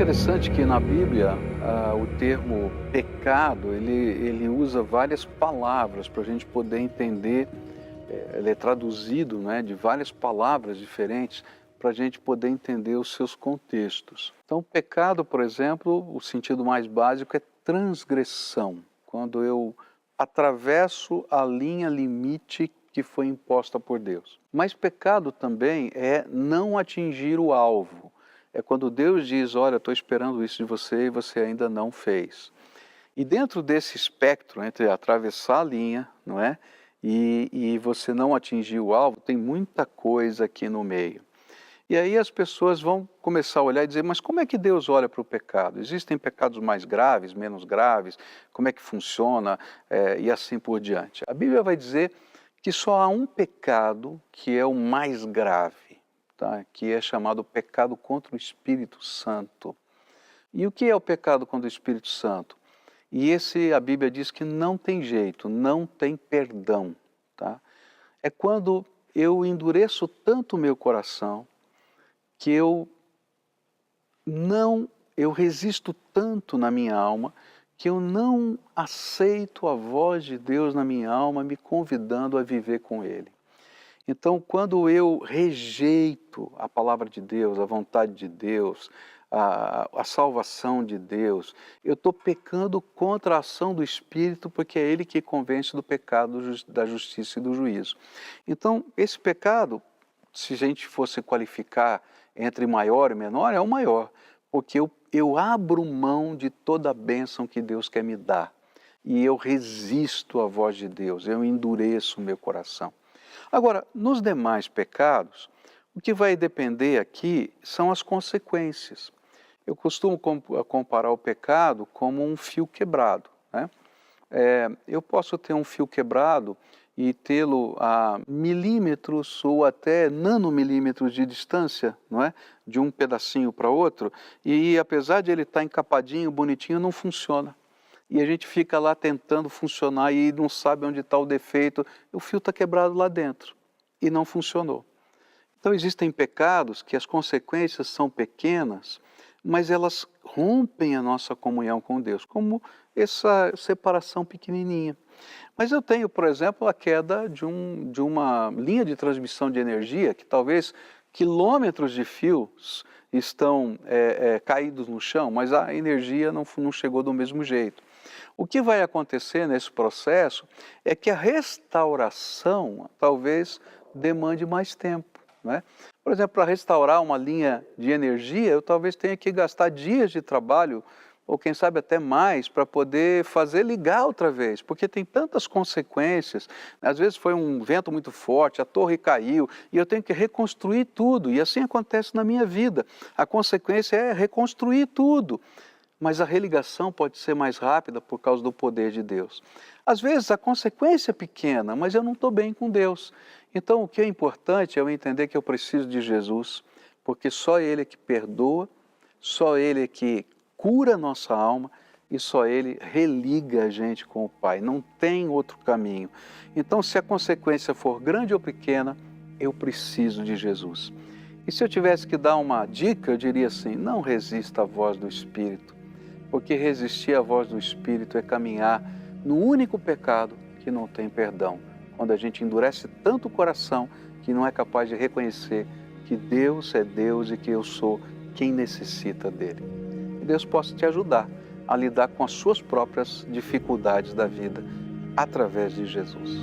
interessante que na Bíblia, o termo pecado, ele usa várias palavras para a gente poder entender, ele é traduzido, né, de várias palavras diferentes para a gente poder entender os seus contextos. Então, pecado, por exemplo, o sentido mais básico é transgressão, quando eu atravesso a linha limite que foi imposta por Deus. Mas pecado também é não atingir o alvo. É quando Deus diz, olha, estou esperando isso de você e você ainda não fez. E dentro desse espectro, entre atravessar a linha, não é? E você não atingir o alvo, tem muita coisa aqui no meio. E aí as pessoas vão começar a olhar e dizer, mas como é que Deus olha para o pecado? Existem pecados mais graves, menos graves? Como é que funciona? E assim por diante. A Bíblia vai dizer que só há um pecado que é o mais grave, tá? Que é chamado pecado contra o Espírito Santo. E o que é o pecado contra o Espírito Santo? E esse a Bíblia diz que não tem jeito, não tem perdão, tá? É quando eu endureço tanto o meu coração que eu resisto tanto na minha alma que eu não aceito a voz de Deus na minha alma me convidando a viver com Ele. Então, quando eu rejeito a palavra de Deus, a vontade de Deus, a salvação de Deus, eu estou pecando contra a ação do Espírito, porque é Ele que convence do pecado, da justiça e do juízo. Então, esse pecado, se a gente fosse qualificar entre maior e menor, é o maior, porque eu abro mão de toda a bênção que Deus quer me dar. E eu resisto à voz de Deus, eu endureço o meu coração. Agora, nos demais pecados, o que vai depender aqui são as consequências. Eu costumo comparar o pecado como um fio quebrado, né? Eu posso ter um fio quebrado e tê-lo a milímetros ou até nanomilímetros de distância, não é? De um pedacinho para outro, e apesar de ele estar encapadinho, bonitinho, não funciona. E a gente fica lá tentando funcionar e não sabe onde está o defeito, o fio está quebrado lá dentro e não funcionou. Então existem pecados que as consequências são pequenas, mas elas rompem a nossa comunhão com Deus, como essa separação pequenininha. Mas eu tenho, por exemplo, a queda de uma linha de transmissão de energia que talvez quilômetros de fios estão caídos no chão, mas a energia não chegou do mesmo jeito. O que vai acontecer nesse processo é que a restauração talvez demande mais tempo, né? Por exemplo, para restaurar uma linha de energia, eu talvez tenha que gastar dias de trabalho, ou quem sabe até mais, para poder fazer ligar outra vez, porque tem tantas consequências. Às vezes foi um vento muito forte, a torre caiu, e eu tenho que reconstruir tudo, e assim acontece na minha vida. A consequência é reconstruir tudo. Mas a religação pode ser mais rápida por causa do poder de Deus. Às vezes a consequência é pequena, mas eu não estou bem com Deus. Então o que é importante é eu entender que eu preciso de Jesus, porque só Ele é que perdoa, só Ele é que cura a nossa alma e só Ele religa a gente com o Pai. Não tem outro caminho. Então se a consequência for grande ou pequena, eu preciso de Jesus. E se eu tivesse que dar uma dica, eu diria assim, não resista à voz do Espírito. Porque resistir à voz do Espírito é caminhar no único pecado que não tem perdão. Quando a gente endurece tanto o coração que não é capaz de reconhecer que Deus é Deus e que eu sou quem necessita dele. Que Deus possa te ajudar a lidar com as suas próprias dificuldades da vida através de Jesus.